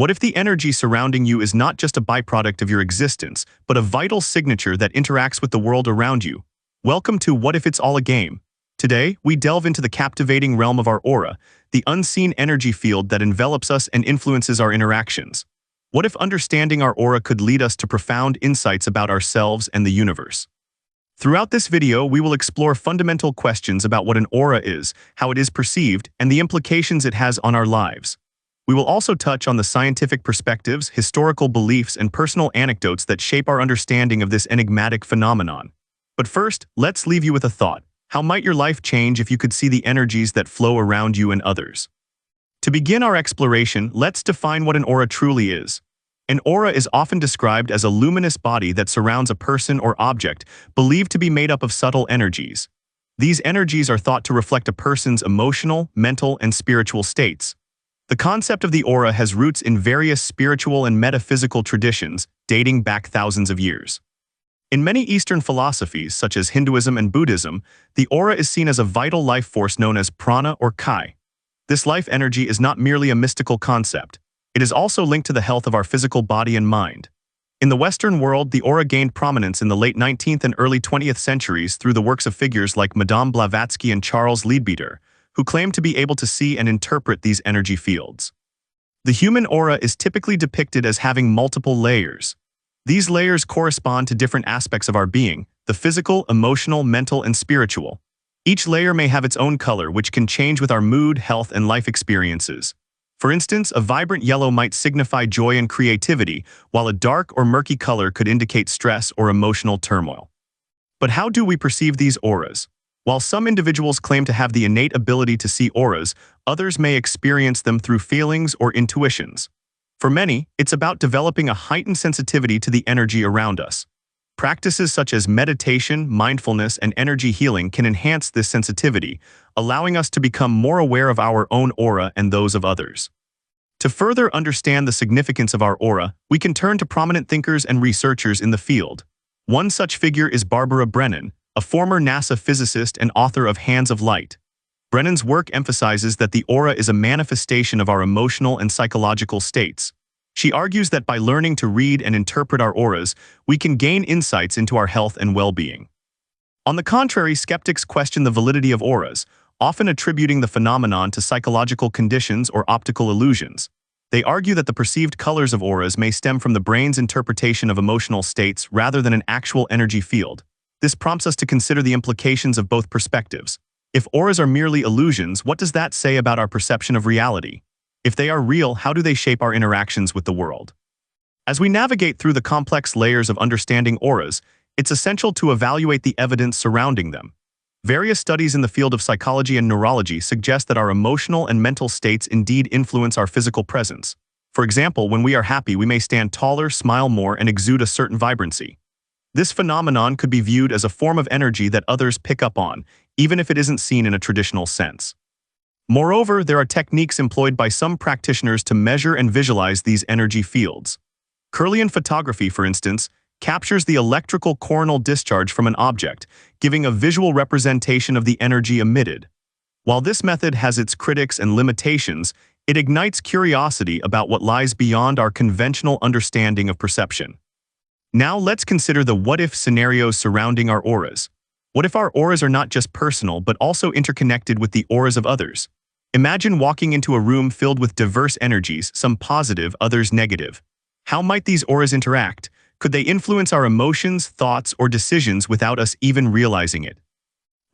What if the energy surrounding you is not just a byproduct of your existence, but a vital signature that interacts with the world around you? Welcome to What If It's All a Game? Today, we delve into the captivating realm of our aura, the unseen energy field that envelops us and influences our interactions. What if understanding our aura could lead us to profound insights about ourselves and the universe? Throughout this video, we will explore fundamental questions about what an aura is, how it is perceived, and the implications it has on our lives. We will also touch on the scientific perspectives, historical beliefs, and personal anecdotes that shape our understanding of this enigmatic phenomenon. But first, let's leave you with a thought. How might your life change if you could see the energies that flow around you and others? To begin our exploration, let's define what an aura truly is. An aura is often described as a luminous body that surrounds a person or object, believed to be made up of subtle energies. These energies are thought to reflect a person's emotional, mental, and spiritual states. The concept of the aura has roots in various spiritual and metaphysical traditions, dating back thousands of years. In many Eastern philosophies, such as Hinduism and Buddhism, the aura is seen as a vital life force known as prana or chi. This life energy is not merely a mystical concept. It is also linked to the health of our physical body and mind. In the Western world, the aura gained prominence in the late 19th and early 20th centuries through the works of figures like Madame Blavatsky and Charles Leadbeater, who claimed to be able to see and interpret these energy fields. The human aura is typically depicted as having multiple layers. These layers correspond to different aspects of our being: the physical, emotional, mental, and spiritual. Each layer may have its own color, which can change with our mood, health, and life experiences. For instance, a vibrant yellow might signify joy and creativity, while a dark or murky color could indicate stress or emotional turmoil. But how do we perceive these auras? While some individuals claim to have the innate ability to see auras, others may experience them through feelings or intuitions. For many, it's about developing a heightened sensitivity to the energy around us. Practices such as meditation, mindfulness, and energy healing can enhance this sensitivity, allowing us to become more aware of our own aura and those of others. To further understand the significance of our aura, we can turn to prominent thinkers and researchers in the field. One such figure is Barbara Brennan, a former NASA physicist and author of Hands of Light. Brennan's work emphasizes that the aura is a manifestation of our emotional and psychological states. She argues that by learning to read and interpret our auras, we can gain insights into our health and well-being. On the contrary, skeptics question the validity of auras, often attributing the phenomenon to psychological conditions or optical illusions. They argue that the perceived colors of auras may stem from the brain's interpretation of emotional states rather than an actual energy field. This prompts us to consider the implications of both perspectives. If auras are merely illusions, what does that say about our perception of reality? If they are real, how do they shape our interactions with the world? As we navigate through the complex layers of understanding auras, it's essential to evaluate the evidence surrounding them. Various studies in the field of psychology and neurology suggest that our emotional and mental states indeed influence our physical presence. For example, when we are happy, we may stand taller, smile more, and exude a certain vibrancy. This phenomenon could be viewed as a form of energy that others pick up on, even if it isn't seen in a traditional sense. Moreover, there are techniques employed by some practitioners to measure and visualize these energy fields. Kirlian photography, for instance, captures the electrical coronal discharge from an object, giving a visual representation of the energy emitted. While this method has its critics and limitations, it ignites curiosity about what lies beyond our conventional understanding of perception. Now let's consider the what-if scenarios surrounding our auras. What if our auras are not just personal but also interconnected with the auras of others? Imagine walking into a room filled with diverse energies, some positive, others negative. How might these auras interact? Could they influence our emotions, thoughts, or decisions without us even realizing it?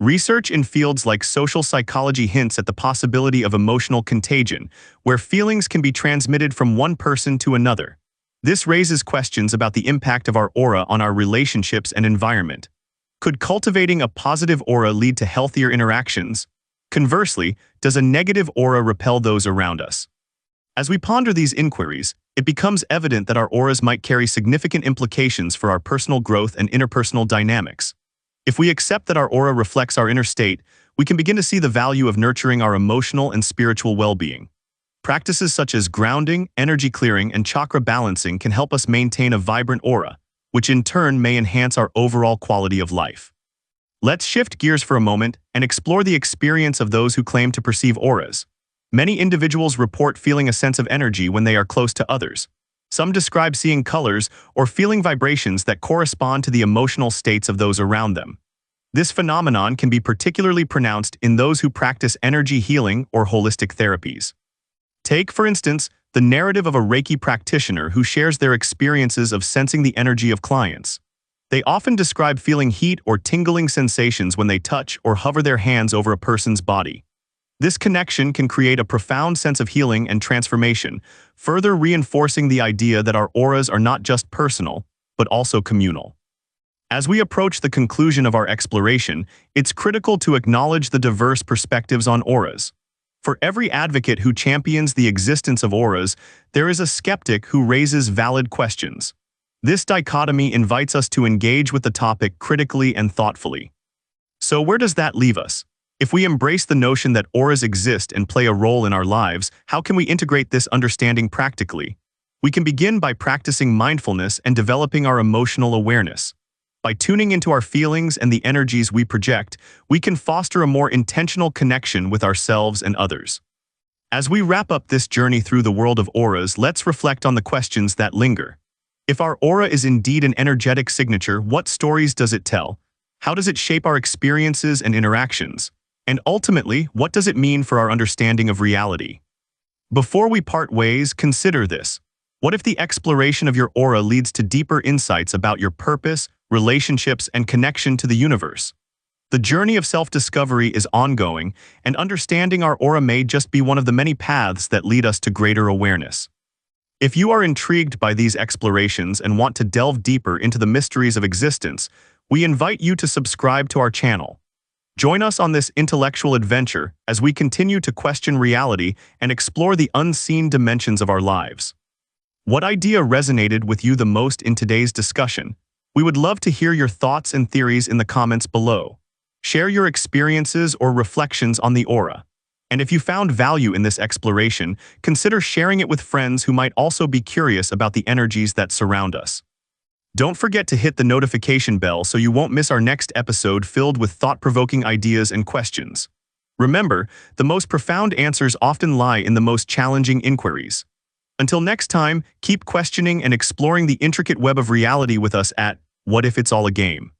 Research in fields like social psychology hints at the possibility of emotional contagion, where feelings can be transmitted from one person to another. This raises questions about the impact of our aura on our relationships and environment. Could cultivating a positive aura lead to healthier interactions? Conversely, does a negative aura repel those around us? As we ponder these inquiries, it becomes evident that our auras might carry significant implications for our personal growth and interpersonal dynamics. If we accept that our aura reflects our inner state, we can begin to see the value of nurturing our emotional and spiritual well-being. Practices such as grounding, energy clearing, and chakra balancing can help us maintain a vibrant aura, which in turn may enhance our overall quality of life. Let's shift gears for a moment and explore the experience of those who claim to perceive auras. Many individuals report feeling a sense of energy when they are close to others. Some describe seeing colors or feeling vibrations that correspond to the emotional states of those around them. This phenomenon can be particularly pronounced in those who practice energy healing or holistic therapies. Take, for instance, the narrative of a Reiki practitioner who shares their experiences of sensing the energy of clients. They often describe feeling heat or tingling sensations when they touch or hover their hands over a person's body. This connection can create a profound sense of healing and transformation, further reinforcing the idea that our auras are not just personal, but also communal. As we approach the conclusion of our exploration, it's critical to acknowledge the diverse perspectives on auras. For every advocate who champions the existence of auras, there is a skeptic who raises valid questions. This dichotomy invites us to engage with the topic critically and thoughtfully. So where does that leave us? If we embrace the notion that auras exist and play a role in our lives, how can we integrate this understanding practically? We can begin by practicing mindfulness and developing our emotional awareness. By tuning into our feelings and the energies we project, we can foster a more intentional connection with ourselves and others. As we wrap up this journey through the world of auras, let's reflect on the questions that linger. If our aura is indeed an energetic signature, what stories does it tell? How does it shape our experiences and interactions? And ultimately, what does it mean for our understanding of reality? Before we part ways, consider this. What if the exploration of your aura leads to deeper insights about your purpose, relationships, and connection to the universe? The journey of self-discovery is ongoing, and understanding our aura may just be one of the many paths that lead us to greater awareness. If you are intrigued by these explorations and want to delve deeper into the mysteries of existence, we invite you to subscribe to our channel. Join us on this intellectual adventure as we continue to question reality and explore the unseen dimensions of our lives. What idea resonated with you the most in today's discussion? We would love to hear your thoughts and theories in the comments below. Share your experiences or reflections on the aura. And if you found value in this exploration, consider sharing it with friends who might also be curious about the energies that surround us. Don't forget to hit the notification bell so you won't miss our next episode filled with thought-provoking ideas and questions. Remember, the most profound answers often lie in the most challenging inquiries. Until next time, keep questioning and exploring the intricate web of reality with us at What If It's All a Game?